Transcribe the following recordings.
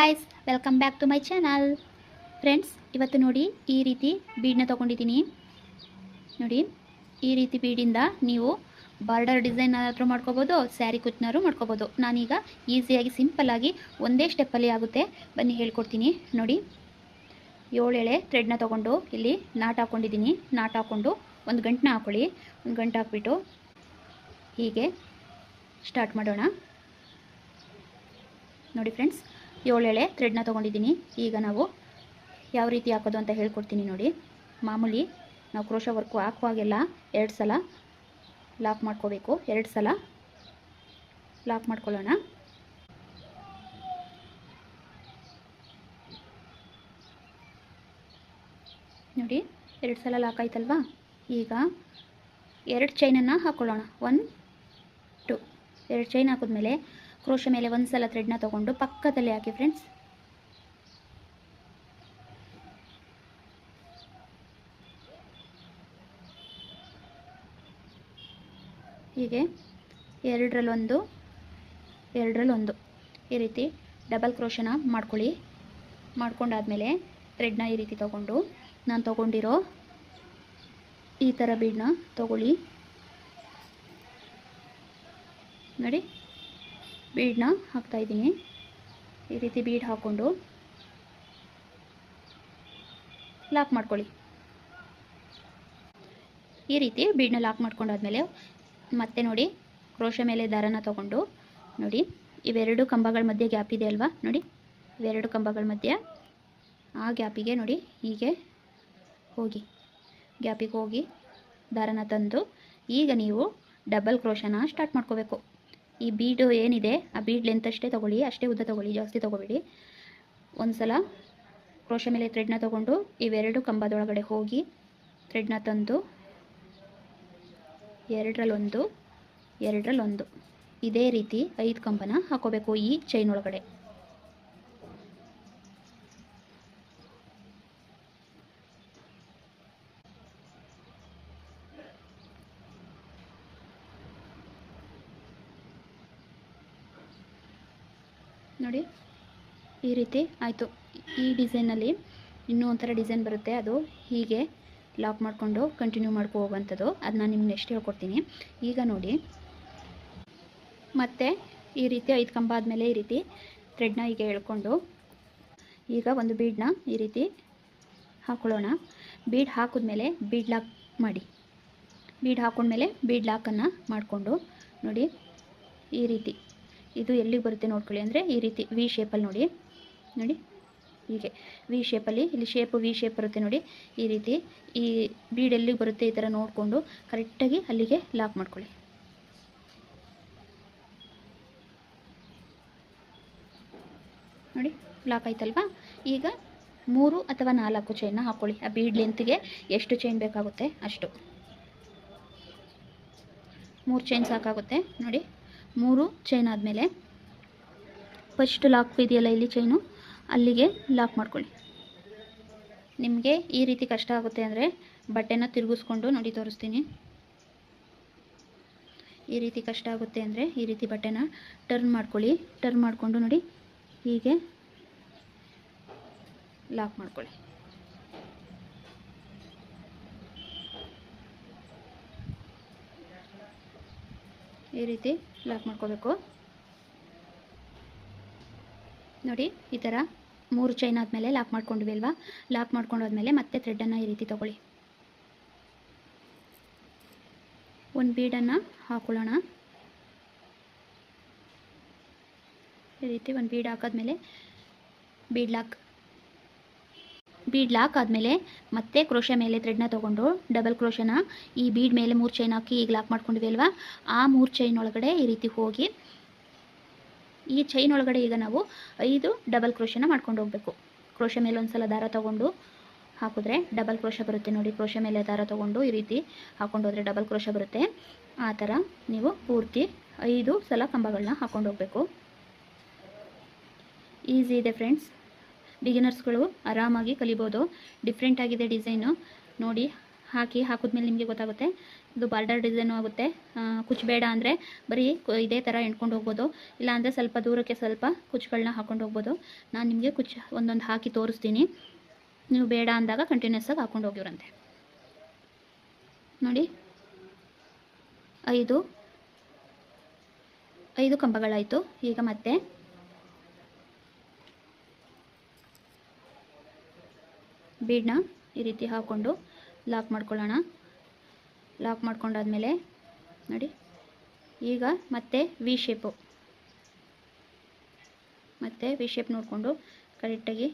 Guys, welcome back to my channel. Friends, ಇವತ್ತು ನೋಡಿ ಈ ರೀತಿ ಬೀಡನ್ನ ತೊಗೊಂಡಿದ್ದೀನಿ. ನೋಡಿ, ಈ ರೀತಿ ಬೀಡಿಂದ ನೀವು ಬಾರ್ಡರ್ ಡಿಸೈನ್ ಆದರೂ ಮಾಡ್ಕೋಬೋದು, ಸ್ಯಾರಿ ಕುಚ್ಚನಾರು ಮಾಡ್ಕೋಬೋದು. ನಾನೀಗ ಈಸಿಯಾಗಿ ಸಿಂಪಲ್ಲಾಗಿ ಒಂದೇ ಸ್ಟೆಪ್ಪಲ್ಲಿ ಆಗುತ್ತೆ, ಬನ್ನಿ ಹೇಳ್ಕೊಡ್ತೀನಿ. ನೋಡಿ, 7 ಎಳೆ ಥ್ರೆಡ್ನ ತೊಗೊಂಡು ಇಲ್ಲಿ ನಾಟ್ ಹಾಕ್ಕೊಂಡಿದ್ದೀನಿ. ನಾಟ್ ಹಾಕ್ಕೊಂಡು ಒಂದು ಗಂಟನ್ನ ಹಾಕ್ಕೊಳ್ಳಿ. ಒಂದು ಗಂಟು ಹಾಕ್ಬಿಟ್ಟು ಹೀಗೆ ಸ್ಟಾರ್ಟ್ ಮಾಡೋಣ. ನೋಡಿ ಫ್ರೆಂಡ್ಸ್, 7 ಎಳೆ ಥ್ರೆಡ್ನ ತೊಗೊಂಡಿದ್ದೀನಿ. ಈಗ ನಾವು ಯಾವ ರೀತಿ ಹಾಕೋದು ಅಂತ ಹೇಳ್ಕೊಡ್ತೀನಿ. ನೋಡಿ, ಮಾಮೂಲಿ ನಾವು ಕ್ರೋಶಾ ವರ್ಕು ಹಾಕುವಾಗೆಲ್ಲ 2 ಸಲ ಲಾಕ್ ಮಾಡ್ಕೋಬೇಕು. 2 ಸಲ ಲಾಕ್ ಮಾಡ್ಕೊಳ್ಳೋಣ. ನೋಡಿ, 2 ಸಲ ಲಾಕ್ ಆಯ್ತಲ್ವಾ? ಈಗ 2 ಚೈನನ್ನು ಹಾಕ್ಕೊಳ್ಳೋಣ. 1 2 2 ಚೈನ್ ಹಾಕಿದ್ಮೇಲೆ ಕ್ರೋಶಾ ಮೇಲೆ 1 ಸಲ ಥ್ರೆಡ್ನ ತೊಗೊಂಡು ಪಕ್ಕದಲ್ಲಿ ಹಾಕಿ ಫ್ರೆಂಡ್ಸ್. ಹೀಗೆ 2 ಈ ರೀತಿ ಡಬಲ್ ಕ್ರೋಶನ ಮಾಡ್ಕೊಳ್ಳಿ. ಮಾಡ್ಕೊಂಡಾದ್ಮೇಲೆ ಥ್ರೆಡ್ನ ಈ ರೀತಿ ತೊಗೊಂಡು ನಾನು ತೊಗೊಂಡಿರೋ ಈ ಥರ ಬೀಡನ್ನ ತೊಗೊಳ್ಳಿ. ನೋಡಿ, ಬೀಡನ್ನ ಹಾಕ್ತಾಯಿದ್ದೀನಿ. ಈ ರೀತಿ ಬೀಡ್ ಹಾಕ್ಕೊಂಡು ಲಾಕ್ ಮಾಡ್ಕೊಳ್ಳಿ. ಈ ರೀತಿ ಬೀಡನ್ನ ಲಾಕ್ ಮಾಡ್ಕೊಂಡಾದ್ಮೇಲೆ ಮತ್ತೆ ನೋಡಿ, ಕ್ರೋಶಾ ಮೇಲೆ ದಾರನ ತೊಗೊಂಡು ನೋಡಿ, ಇವೆರಡು ಕಂಬಗಳ ಮಧ್ಯೆ ಗ್ಯಾಪ್ ಇದೆ ಅಲ್ವಾ? ನೋಡಿ, ಇವೆರಡು ಕಂಬಗಳ ಮಧ್ಯೆ ಆ ಗ್ಯಾಪಿಗೆ ನೋಡಿ ಹೀಗೆ ಹೋಗಿ, ಗ್ಯಾಪಿಗೆ ಹೋಗಿ ದಾರನ ತಂದು ಈಗ ನೀವು ಡಬಲ್ ಕ್ರೋಶನ ಸ್ಟಾರ್ಟ್ ಮಾಡ್ಕೋಬೇಕು. ಈ ಬೀಡು ಏನಿದೆ ಆ ಬೀಡ್ ಲೆಂತ್ ಅಷ್ಟೇ ತೊಗೊಳ್ಳಿ, ಅಷ್ಟೇ ಉದ್ದ ತೊಗೊಳ್ಳಿ, ಜಾಸ್ತಿ ತೊಗೋಬೇಡಿ. ಒಂದು ಸಲ ಕ್ರೋಶಾ ಮೇಲೆ ಥ್ರೆಡ್ನ ತೊಗೊಂಡು ಇವೆರಡು ಕಂಬದೊಳಗಡೆ ಹೋಗಿ ಥ್ರೆಡ್ನ ತಂದು 2ರಲ್ಲಿ 1 ಇದೇ ರೀತಿ 5 ಕಂಬನ ಹಾಕೋಬೇಕು ಈ ಚೈನ್ ಒಳಗಡೆ. ನೋಡಿ, ಈ ರೀತಿ ಆಯಿತು. ಈ ಡಿಸೈನಲ್ಲಿ ಇನ್ನೂ ಒಂಥರ ಡಿಸೈನ್ ಬರುತ್ತೆ, ಅದು ಹೀಗೆ ಲಾಕ್ ಮಾಡಿಕೊಂಡು ಕಂಟಿನ್ಯೂ ಮಾಡ್ಕೊ ಹೋಗುವಂಥದ್ದು. ಅದು ನಾನು ನಿಮ್ಗೆ ನೆಕ್ಸ್ಟ್ ಹೇಳ್ಕೊಡ್ತೀನಿ. ಈಗ ನೋಡಿ, ಮತ್ತೆ ಈ ರೀತಿ 5 ಕಂಬ ಆದಮೇಲೆ ಈ ರೀತಿ ಥ್ರೆಡ್ನ ಹೀಗೆ ಎಳ್ಕೊಂಡು ಈಗ ಒಂದು ಬೀಡನ್ನ ಈ ರೀತಿ ಹಾಕ್ಕೊಳ್ಳೋಣ. ಬೀಡ್ ಹಾಕಿದ್ಮೇಲೆ ಬೀಡ್ ಲಾಕ್ ಮಾಡಿ. ಬೀಡ್ ಹಾಕೊಂಡ್ಮೇಲೆ ಬೀಡ್ ಲಾಕನ್ನು ಮಾಡಿಕೊಂಡು ನೋಡಿ, ಈ ರೀತಿ ಇದು ಎಲ್ಲಿಗೆ ಬರುತ್ತೆ ನೋಡ್ಕೊಳ್ಳಿ. ಅಂದರೆ ಈ ರೀತಿ ವಿ ಶೇಪಲ್ಲಿ ನೋಡಿ, ನೋಡಿ ಹೀಗೆ ವಿ ಶೇಪಲ್ಲಿ, ಇಲ್ಲಿ ಶೇಪು ವಿ ಶೇಪ್ ಬರುತ್ತೆ ನೋಡಿ. ಈ ರೀತಿ ಈ ಬೀಡ್ ಎಲ್ಲಿಗೆ ಬರುತ್ತೆ ಈ ಥರ ನೋಡಿಕೊಂಡು ಕರೆಕ್ಟಾಗಿ ಅಲ್ಲಿಗೆ ಲಾಕ್ ಮಾಡ್ಕೊಳ್ಳಿ. ನೋಡಿ, ಲಾಕ್ ಆಯ್ತಲ್ವಾ? ಈಗ 3 ಅಥವಾ 4 ಚೈನ್ನ ಹಾಕ್ಕೊಳ್ಳಿ. ಆ ಬೀಡ್ ಲೆಂತ್ಗೆ ಎಷ್ಟು ಚೈನ್ ಬೇಕಾಗುತ್ತೆ ಅಷ್ಟು. 3 ಚೈನ್ ಸಾಕಾಗುತ್ತೆ. ನೋಡಿ, 3 ಚೈನ್ ಆದಮೇಲೆ ಫಸ್ಟ್ ಲಾಕ್ ಇದೆಯಲ್ಲ ಇಲ್ಲಿ ಚೈನು, ಅಲ್ಲಿಗೆ ಲಾಕ್ ಮಾಡ್ಕೊಳ್ಳಿ. ನಿಮಗೆ ಈ ರೀತಿ ಕಷ್ಟ ಆಗುತ್ತೆ ಅಂದರೆ ಬಟ್ಟೆನ ತಿರುಗಿಸ್ಕೊಂಡು ನೋಡಿ ತೋರಿಸ್ತೀನಿ. ಈ ರೀತಿ ಕಷ್ಟ ಆಗುತ್ತೆ ಅಂದರೆ ಈ ರೀತಿ ಬಟ್ಟೆನ ಟರ್ನ್ ಮಾಡ್ಕೊಳ್ಳಿ. ಟರ್ನ್ ಮಾಡಿಕೊಂಡು ನೋಡಿ ಹೀಗೆ ಲಾಕ್ ಮಾಡ್ಕೊಳ್ಳಿ. ಈ ರೀತಿ ಲಾಕ್ ಮಾಡ್ಕೋಬೇಕು. ನೋಡಿ, ಈ ಥರ 3 ಚೈನ್ ಆದಮೇಲೆ ಲಾಕ್ ಮಾಡ್ಕೊಂಡ್ವಿ ಅಲ್ವಾ? ಲಾಕ್ ಮಾಡ್ಕೊಂಡಾದ್ಮೇಲೆ ಮತ್ತೆ ಥ್ರೆಡ್ಡನ್ನು ಈ ರೀತಿ ತೊಗೊಳ್ಳಿ. ಒಂದು ಬೀಡನ್ನು ಹಾಕೊಳ್ಳೋಣ. ಈ ರೀತಿ ಒಂದು ಬೀಡ್ ಹಾಕಾದ್ಮೇಲೆ ಬೀಡ್ ಲಾಕ್ ಆದಮೇಲೆ ಮತ್ತೆ ಕ್ರೋಶಾ ಮೇಲೆ ಥ್ರೆಡ್ನ ತೊಗೊಂಡು ಡಬಲ್ ಕ್ರೋಶನ ಈ ಬೀಡ್ ಮೇಲೆ 3 ಚೈನ್ ಹಾಕಿ ಈಗ ಲಾಕ್ ಮಾಡ್ಕೊಂಡಿವಿ ಅಲ್ವಾ? ಆ 3 ಚೈನ್ ಒಳಗಡೆ ಈ ರೀತಿ ಹೋಗಿ ಈ ಚೈನ್ ಒಳಗಡೆ ಈಗ ನಾವು 5 ಡಬಲ್ ಕ್ರೋಶನ ಮಾಡ್ಕೊಂಡು ಹೋಗಬೇಕು. ಕ್ರೋಶಾ ಮೇಲೆ ಒಂದು ಸಲ ದಾರ ತೊಗೊಂಡು ಹಾಕಿದ್ರೆ ಡಬಲ್ ಕ್ರೋಶಾ ಬರುತ್ತೆ. ನೋಡಿ, ಕ್ರೋಶಾ ಮೇಲೆ ದಾರ ತೊಗೊಂಡು ಈ ರೀತಿ ಹಾಕೊಂಡು ಹೋದರೆ ಡಬಲ್ ಕ್ರೋಶಾ ಬರುತ್ತೆ. ಆ ಥರ ನೀವು ಪೂರ್ತಿ 5 ಸಲ ಕಂಬಗಳನ್ನ ಹಾಕೊಂಡು ಹೋಗಬೇಕು. ಈಸಿ ಇದೆ ಫ್ರೆಂಡ್ಸ್, ಬಿಗಿನರ್ಸ್ಗಳು ಆರಾಮಾಗಿ ಕಲಿಬೋದು. ಡಿಫ್ರೆಂಟ್ ಆಗಿದೆ ಡಿಸೈನು. ನೋಡಿ, ಹಾಕಿದ್ಮೇಲೆ ನಿಮಗೆ ಗೊತ್ತಾಗುತ್ತೆ ಇದು ಬಾರ್ಡರ್ ಡಿಸೈನು ಆಗುತ್ತೆ. ಕುಚ್ಚು ಬೇಡ ಅಂದರೆ ಬರೀ ಇದೇ ಥರ ಎಣ್ಕೊಂಡು ಹೋಗ್ಬೋದು, ಇಲ್ಲಾಂದರೆ ಸ್ವಲ್ಪ ದೂರಕ್ಕೆ ಸ್ವಲ್ಪ ಕುಚ್ಚುಗಳನ್ನ ಹಾಕ್ಕೊಂಡು ಹೋಗ್ಬೋದು. ನಾನು ನಿಮಗೆ ಕುಚ್ಚು ಒಂದೊಂದು ಹಾಕಿ ತೋರಿಸ್ತೀನಿ, ನೀವು ಬೇಡ ಅಂದಾಗ ಕಂಟಿನ್ಯೂಸ್ ಆಗಿ ಹಾಕ್ಕೊಂಡು ಹೋಗಿವ್ರಂತೆ. ನೋಡಿ, 5 ಕಂಬಗಳಾಯಿತು. ಈಗ ಮತ್ತೆ ಬೀಡನ್ನ ಈ ರೀತಿ ಹಾಕ್ಕೊಂಡು ಲಾಕ್ ಮಾಡ್ಕೊಳ್ಳೋಣ. ಲಾಕ್ ಮಾಡ್ಕೊಂಡಾದ್ಮೇಲೆ ನೋಡಿ, ಈಗ ಮತ್ತೆ ವಿ ಶೇಪ್ ನೋಡಿಕೊಂಡು ಕರೆಕ್ಟಾಗಿ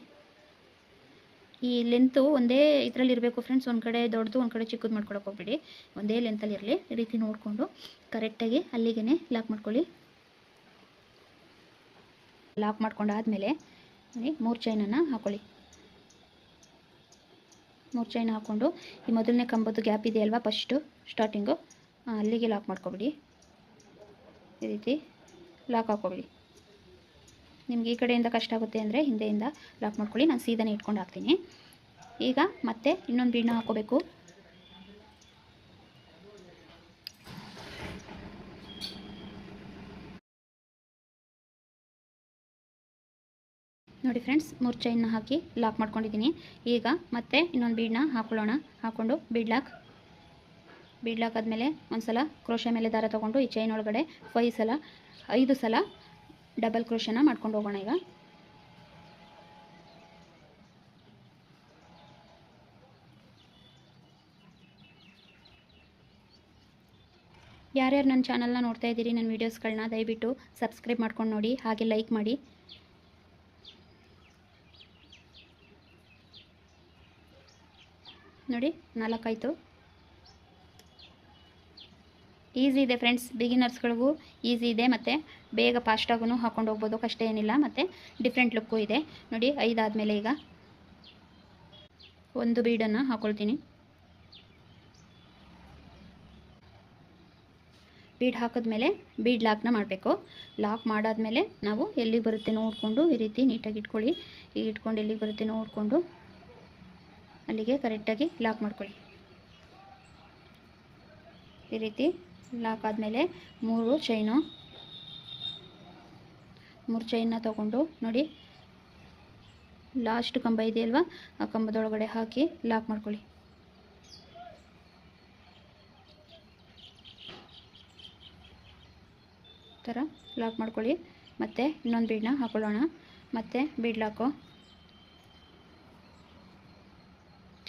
ಈ ಲೆಂತು ಒಂದೇ ಇದರಲ್ಲಿ ಇರಬೇಕು ಫ್ರೆಂಡ್ಸ್. ಒಂದು ಕಡೆ ದೊಡ್ಡದು ಒಂದು ಕಡೆ ಚಿಕ್ಕದು ಮಾಡ್ಕೊಳಕ್ಕೆ ಹೋಗ್ಬಿಡಿ, ಒಂದೇ ಲೆಂತಲ್ಲಿ ಇರಲಿ. ಈ ರೀತಿ ನೋಡಿಕೊಂಡು ಕರೆಕ್ಟಾಗಿ ಅಲ್ಲಿಗೆ ಲಾಕ್ ಮಾಡ್ಕೊಳ್ಳಿ. ಲಾಕ್ ಮಾಡ್ಕೊಂಡಾದ್ಮೇಲೆ ನೋಡಿ 3 ಚೈನನ್ನು ಹಾಕ್ಕೊಳ್ಳಿ. 3 ಚೈನ್ ಹಾಕ್ಕೊಂಡು ಈ ಮೊದಲನೇ ಕಂಬದ್ದು ಗ್ಯಾಪ್ ಇದೆ ಅಲ್ವಾ, ಫಸ್ಟು ಸ್ಟಾರ್ಟಿಂಗು, ಅಲ್ಲಿಗೆ ಲಾಕ್ ಮಾಡ್ಕೊಬಿಡಿ. ಈ ರೀತಿ ಲಾಕ್ ಹಾಕ್ಕೊಬಿಡಿ. ನಿಮ್ಗೆ ಈ ಕಡೆಯಿಂದ ಕಷ್ಟ ಆಗುತ್ತೆ ಅಂದರೆ ಹಿಂದೆಯಿಂದ ಲಾಕ್ ಮಾಡ್ಕೊಳ್ಳಿ. ನಾನು ಸೀದಾನೇ ಇಟ್ಕೊಂಡು ಹಾಕ್ತೀನಿ. ಈಗ ಮತ್ತೆ ಇನ್ನೊಂದು ಬೀಡನ್ನ ಹಾಕ್ಕೋಬೇಕು. ನೋಡಿ ಫ್ರೆಂಡ್ಸ್, 3 ಚೈನ್ನ ಹಾಕಿ ಲಾಕ್ ಮಾಡ್ಕೊಂಡಿದ್ದೀನಿ. ಈಗ ಮತ್ತೆ ಇನ್ನೊಂದು ಬೀಡನ್ನ ಹಾಕ್ಕೊಳ್ಳೋಣ. ಹಾಕ್ಕೊಂಡು ಬೀಡ್ ಲಾಕ್ ಆದಮೇಲೆ ಒಂದು ಸಲ ಕ್ರೋಶೆ ಮೇಲೆ ದಾರ ತೊಗೊಂಡು ಈ ಚೈನ್ ಒಳಗಡೆ 5 ಸಲ ಡಬಲ್ ಕ್ರೋಶನ ಮಾಡ್ಕೊಂಡು ಹೋಗೋಣ. ಈಗ ಯಾರ್ಯಾರು ನನ್ನ ಚಾನಲ್ನ ನೋಡ್ತಾ ಇದ್ದೀರಿ, ನನ್ನ ವೀಡಿಯೋಸ್ಗಳನ್ನ ದಯವಿಟ್ಟು ಸಬ್ಸ್ಕ್ರೈಬ್ ಮಾಡ್ಕೊಂಡು ನೋಡಿ, ಹಾಗೆ ಲೈಕ್ ಮಾಡಿ. ನೋಡಿ 4 ಆಯಿತು. ಈಸಿ ಇದೆ ಫ್ರೆಂಡ್ಸ್, ಬಿಗಿನರ್ಸ್ಗಳಿಗೂ ಈಸಿ ಇದೆ, ಮತ್ತು ಬೇಗ ಫಾಸ್ಟಾಗೂ ಹಾಕ್ಕೊಂಡು ಹೋಗ್ಬೋದು, ಕಷ್ಟ ಏನಿಲ್ಲ, ಮತ್ತು ಡಿಫ್ರೆಂಟ್ ಲುಕ್ಕು ಇದೆ. ನೋಡಿ 5 ಆದಮೇಲೆ ಈಗ ಒಂದು ಬೀಡನ್ನು ಹಾಕ್ಕೊಳ್ತೀನಿ. ಬೀಡ್ ಹಾಕಿದ್ಮೇಲೆ ಬೀಡ್ ಲಾಕ್ನ ಮಾಡಬೇಕು. ಲಾಕ್ ಮಾಡಾದ್ಮೇಲೆ ನಾವು ಎಲ್ಲಿಗೆ ಬರುತ್ತೆ ನೋಡಿಕೊಂಡು ಈ ರೀತಿ ನೀಟಾಗಿ ಇಟ್ಕೊಳ್ಳಿ. ಈಗ ಇಟ್ಕೊಂಡು ಎಲ್ಲಿಗೆ ಬರುತ್ತೆ ನೋಡಿಕೊಂಡು ಅಲ್ಲಿಗೆ ಕರೆಕ್ಟಾಗಿ ಲಾಕ್ ಮಾಡ್ಕೊಳ್ಳಿ. ಈ ರೀತಿ ಲಾಕ್ ಆದಮೇಲೆ 3 ಚೈನ್ನ ತಗೊಂಡು ನೋಡಿ, ಲಾಸ್ಟ್ ಕಂಬ ಇದೆಯಲ್ವ, ಆ ಕಂಬದೊಳಗಡೆ ಹಾಕಿ ಲಾಕ್ ಮಾಡ್ಕೊಳ್ಳಿ. ಥರ ಲಾಕ್ ಮಾಡ್ಕೊಳ್ಳಿ. ಮತ್ತು ಇನ್ನೊಂದು ಬೀಡನ್ನ ಹಾಕೊಳ್ಳೋಣ. ಮತ್ತು ಬೀಡ್ ಲಾಕು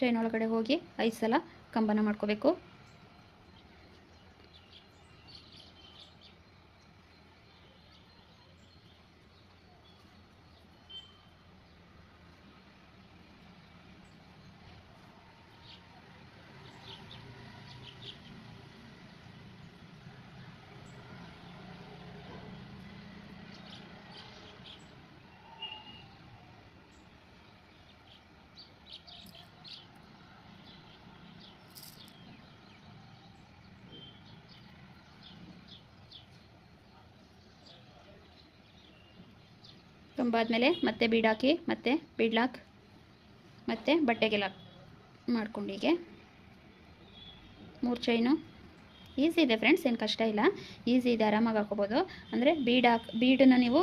ಚೈನ್ ಒಳಗಡೆ ಹೋಗಿ 5 ಸಲ ಕಂಬನ ಮಾಡ್ಕೋಬೇಕು. ಕಂಬ ಆದಮೇಲೆ ಮತ್ತೆ ಬೀಡ್ ಹಾಕಿ, ಮತ್ತೆ ಬೀಡ್ ಲಾಕ್, ಮತ್ತು ಬಟ್ಟೆಗೆ ಲಾಕ್ ಮಾಡ್ಕೊಂಡು ಹೀಗೆ 3 ಚೈನು. ಈಸಿ ಇದೆ ಫ್ರೆಂಡ್ಸ್, ಏನು ಕಷ್ಟ ಇಲ್ಲ, ಈಸಿ ಇದೆ, ಆರಾಮಾಗಿ ಹಾಕೋಬೋದು. ಅಂದರೆ ಬೀಡನ್ನು ನೀವು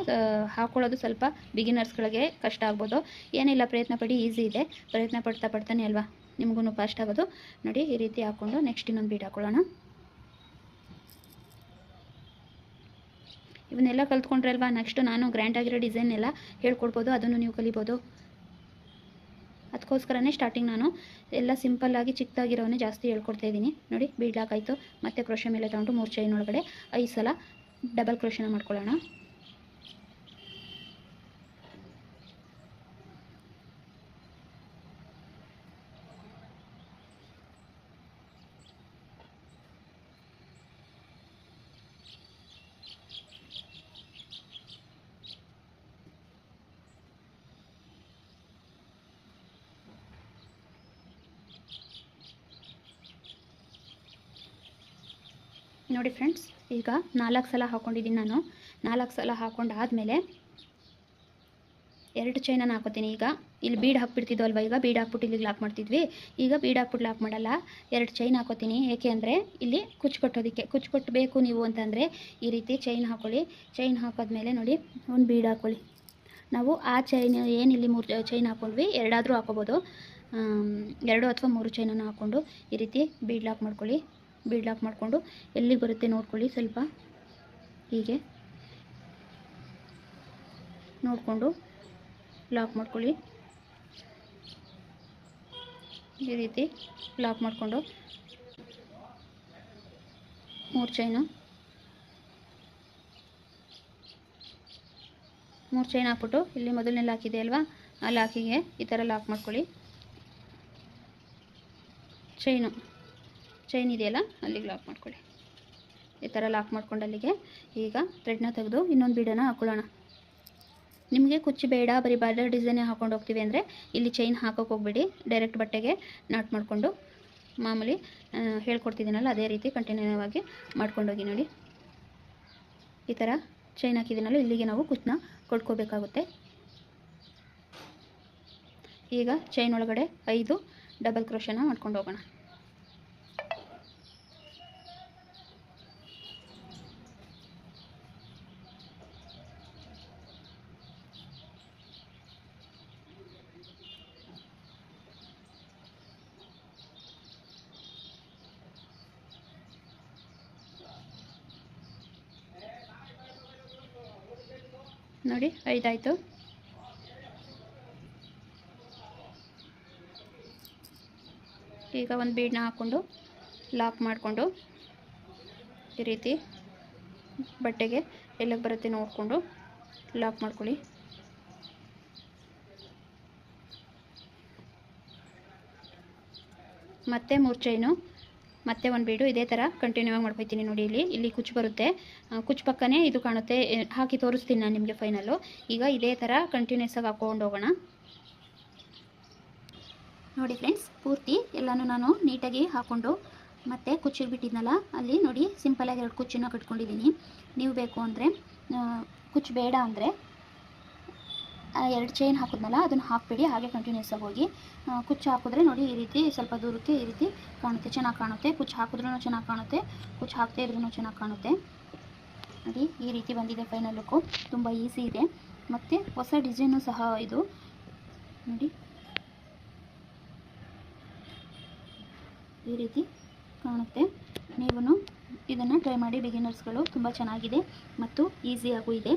ಹಾಕ್ಕೊಳ್ಳೋದು ಸ್ವಲ್ಪ ಬಿಗಿನರ್ಸ್ಗಳಿಗೆ ಕಷ್ಟ ಆಗ್ಬೋದು. ಏನಿಲ್ಲ, ಪ್ರಯತ್ನ ಪಡಿ, ಈಸಿ ಇದೆ. ಪ್ರಯತ್ನ ಪಡ್ತಾನೆ ಅಲ್ವಾ ನಿಮಗೂ ಫಾಸ್ಟ್ ಆಗೋದು. ನೋಡಿ ಈ ರೀತಿ ಹಾಕ್ಕೊಂಡು ನೆಕ್ಸ್ಟ್ ಇನ್ನೊಂದು ಬೀಡ್ ಹಾಕ್ಕೊಳ್ಳೋಣ. ಇವನ್ನೆಲ್ಲ ಕಲ್ತ್ಕೊಂಡ್ರೆ ಅಲ್ವಾ ನೆಕ್ಸ್ಟ್ ನಾನು ಗ್ರ್ಯಾಂಡಾಗಿರೋ ಡಿಸೈನ್ ಎಲ್ಲ ಹೇಳ್ಕೊಡ್ಬೋದು, ಅದನ್ನು ನೀವು ಕಲಿಬೋದು. ಅದಕ್ಕೋಸ್ಕರನೇ ಸ್ಟಾರ್ಟಿಂಗ್ ನಾನು ಎಲ್ಲ ಸಿಂಪಲ್ಲಾಗಿ ಚಿಕ್ಕದಾಗಿರೋನೇ ಜಾಸ್ತಿ ಹೇಳ್ಕೊಡ್ತಾ ಇದ್ದೀನಿ. ನೋಡಿ ಬೀಡ್ ಲಾಕ್ ಆಯಿತು. ಮತ್ತು ಕ್ರೋಶೆ ಮೇಲೆ ತಗೊಂಡು 3 ಚೈನ್ ಒಳಗಡೆ 5 ಸಲ ಡಬಲ್ ಕ್ರೋಶನ ಮಾಡ್ಕೊಳ್ಳೋಣ. ನೋಡಿ ಫ್ರೆಂಡ್ಸ್, ಈಗ 4 ಸಲ ಹಾಕ್ಕೊಂಡಿದ್ದೀನಿ ನಾನು. 4 ಸಲ ಹಾಕ್ಕೊಂಡಾದಮೇಲೆ 2 ಚೈನನ್ನು ಹಾಕೋತೀನಿ. ಈಗ ಇಲ್ಲಿ ಬೀಡ್ ಹಾಕ್ಬಿಡ್ತಿದ್ವಲ್ವ, ಈಗ ಬೀಡ್ ಹಾಕ್ಬಿಟ್ಟು ಇಲ್ಲಿಗೆ ಲಾಕ್ ಮಾಡ್ತಿದ್ವಿ. ಈಗ ಬೀಡ್ ಹಾಕ್ಬಿಟ್ಟು ಲಾಕ್ ಮಾಡಲ್ಲ, 2 ಚೈನ್ ಹಾಕೋತೀನಿ. ಏಕೆ ಅಂದರೆ ಇಲ್ಲಿ ಕುಚ್ಚು ಕಟ್ಟೋದಕ್ಕೆ. ಕುಚ್ಚು ಕಟ್ಟಬೇಕು ನೀವು ಅಂತಂದರೆ ಈ ರೀತಿ ಚೈನ್ ಹಾಕ್ಕೊಳ್ಳಿ. ಚೈನ್ ಹಾಕೋದ್ಮೇಲೆ ನೋಡಿ ಒಂದು ಬೀಡ್ ಹಾಕ್ಕೊಳ್ಳಿ. ನಾವು ಆ ಚೈನ್ ಏನಿಲ್ಲಿ 3 ಚೈನ್ ಹಾಕ್ಕೊಂಡ್ವಿ, 2 ಆದರೂ ಹಾಕೋಬೋದು. 2 ಅಥವಾ 3 ಚೈನನ್ನು ಹಾಕ್ಕೊಂಡು ಈ ರೀತಿ ಬೀಡ್ ಲಾಕ್ ಮಾಡ್ಕೊಳ್ಳಿ. ಬೀಡ್ ಲಾಕ್ ಮಾಡಿಕೊಂಡು ಎಲ್ಲಿಗೆ ಬರುತ್ತೆ ನೋಡ್ಕೊಳ್ಳಿ, ಸ್ವಲ್ಪ ಹೀಗೆ ನೋಡಿಕೊಂಡು ಲಾಕ್ ಮಾಡ್ಕೊಳ್ಳಿ. ಈ ರೀತಿ ಲಾಕ್ ಮಾಡಿಕೊಂಡು 3 ಚೈನ್ ಹಾಕ್ಬಿಟ್ಟು ಇಲ್ಲಿ ಮೊದಲನೇ ಲಾಕ್ ಇದೆ ಅಲ್ವಾ, ಆ ಲಾಕಿಗೆ ಈ ಥರ ಲಾಕ್ ಮಾಡ್ಕೊಳ್ಳಿ. ಚೈನ್ ಇದೆಯಲ್ಲ ಅಲ್ಲಿಗೆ ಲಾಕ್ ಮಾಡ್ಕೊಳ್ಳಿ. ಈ ಥರ ಲಾಕ್ ಮಾಡ್ಕೊಂಡು ಅಲ್ಲಿಗೆ ಈಗ ಥ್ರೆಡ್ನ ತೆಗೆದು ಇನ್ನೊಂದು ಬೀಡನ್ನು ಹಾಕೊಳ್ಳೋಣ. ನಿಮಗೆ ಕುಚ್ಚು ಬೇಡ, ಬರೀ ಬಾರ್ಡರ್ ಡಿಸೈನೇ ಹಾಕೊಂಡು ಹೋಗ್ತೀವಿ ಅಂದರೆ ಇಲ್ಲಿ ಚೈನ್ ಹಾಕೋಕೆ ಹೋಗ್ಬೇಡಿ. ಡೈರೆಕ್ಟ್ ಬಟ್ಟೆಗೆ ನಾಟ್ ಮಾಡಿಕೊಂಡು ಮಾಮೂಲಿ ಹೇಳ್ಕೊಡ್ತಿದ್ದೀನಲ್ಲ ಅದೇ ರೀತಿ ಕಂಟಿನ್ಯೂ ಆಗಿ ಮಾಡ್ಕೊಂಡೋಗಿ. ನೋಡಿ ಈ ಥರ ಚೈನ್ ಹಾಕಿದ್ದೀನಲ್ಲ, ಇಲ್ಲಿಗೆ ನಾವು ಕುಚ್ಚನ್ನ ಕೊಡ್ಕೋಬೇಕಾಗುತ್ತೆ. ಈಗ ಚೈನ್ ಒಳಗಡೆ 5 ಡಬಲ್ ಕ್ರೋಶನ ಮಾಡ್ಕೊಂಡು ಹೋಗೋಣ. ನೋಡಿ 5 ಆಯಿತು. ಈಗ ಒಂದು ಬೀಡನ್ನ ಹಾಕ್ಕೊಂಡು ಲಾಕ್ ಮಾಡಿಕೊಂಡು ಈ ರೀತಿ ಬಟ್ಟೆಗೆ ಎಲ್ಲಿಗೆ ಬರುತ್ತೆ ನೋಡಿಕೊಂಡು ಲಾಕ್ ಮಾಡ್ಕೊಳ್ಳಿ. ಮತ್ತೆ 3 ಚೈನು, ಮತ್ತೆ ಒಂದು ಬೀಡು, ಇದೇ ಥರ ಕಂಟಿನ್ಯೂ ಆಗಿ ಮಾಡ್ಕೊತೀನಿ. ನೋಡಿ ಇಲ್ಲಿ ಕುಚ್ಚು ಬರುತ್ತೆ, ಕುಚ್ಚು ಪಕ್ಕನೇ ಇದು ಕಾಣುತ್ತೆ, ಹಾಕಿ ತೋರಿಸ್ತೀನಿ ನಾನು ನಿಮಗೆ ಫೈನಲ್ಲು. ಈಗ ಇದೇ ಥರ ಕಂಟಿನ್ಯೂಸ್ ಆಗಿ ಹಾಕ್ಕೊಂಡು ಹೋಗೋಣ. ನೋಡಿ ಫ್ರೆಂಡ್ಸ್, ಪೂರ್ತಿ ಎಲ್ಲನೂ ನಾನು ನೀಟಾಗಿ ಹಾಕ್ಕೊಂಡು ಮತ್ತೆ ಕುಚ್ಚಿಗೆ ಬಿಟ್ಟಿದ್ನಲ್ಲ ಅಲ್ಲಿ ನೋಡಿ ಸಿಂಪಲಾಗಿ 2 ಕುಚ್ಚನ್ನ ಕಟ್ಕೊಂಡಿದ್ದೀನಿ. ನೀವು ಬೇಕು ಅಂದರೆ ಕುಚ್ಚು ಬೇಡ ಅಂದರೆ 2 ಚೈನ್ ಹಾಕಿದ್ನಲ್ಲ ಅದನ್ನು ಹಾಕಬೇಡಿ, ಹಾಗೆ ಕಂಟಿನ್ಯೂಸ್ ಆಗಿ ಹೋಗಿ. ಕುಚ್ಚು ಹಾಕಿದ್ರೆ ನೋಡಿ ಈ ರೀತಿ ಸ್ವಲ್ಪ ದೂರಕ್ಕೆ ಈ ರೀತಿ ಕಾಣುತ್ತೆ, ಚೆನ್ನಾಗಿ ಕಾಣುತ್ತೆ. ಕುಚ್ಚು ಹಾಕಿದ್ರೂ ಚೆನ್ನಾಗಿ ಕಾಣುತ್ತೆ, ಕುಚ್ಚು ಹಾಕದೇ ಇದ್ರೂ ಚೆನ್ನಾಗಿ ಕಾಣುತ್ತೆ. ನೋಡಿ ಈ ರೀತಿ ಬಂದಿದೆ ಫೈನಲ್ ಲುಕ್ಕು. ತುಂಬ ಈಸಿ ಇದೆ ಮತ್ತು ಹೊಸ ಡಿಸೈನು ಸಹ ಇದು. ನೋಡಿ ಈ ರೀತಿ ಕಾಣುತ್ತೆ. ನೀವು ಇದನ್ನು ಟ್ರೈ ಮಾಡಿ ಬಿಗಿನರ್ಸ್ಗಳು, ತುಂಬ ಚೆನ್ನಾಗಿದೆ ಮತ್ತು ಈಸಿಯಾಗೂ ಇದೆ.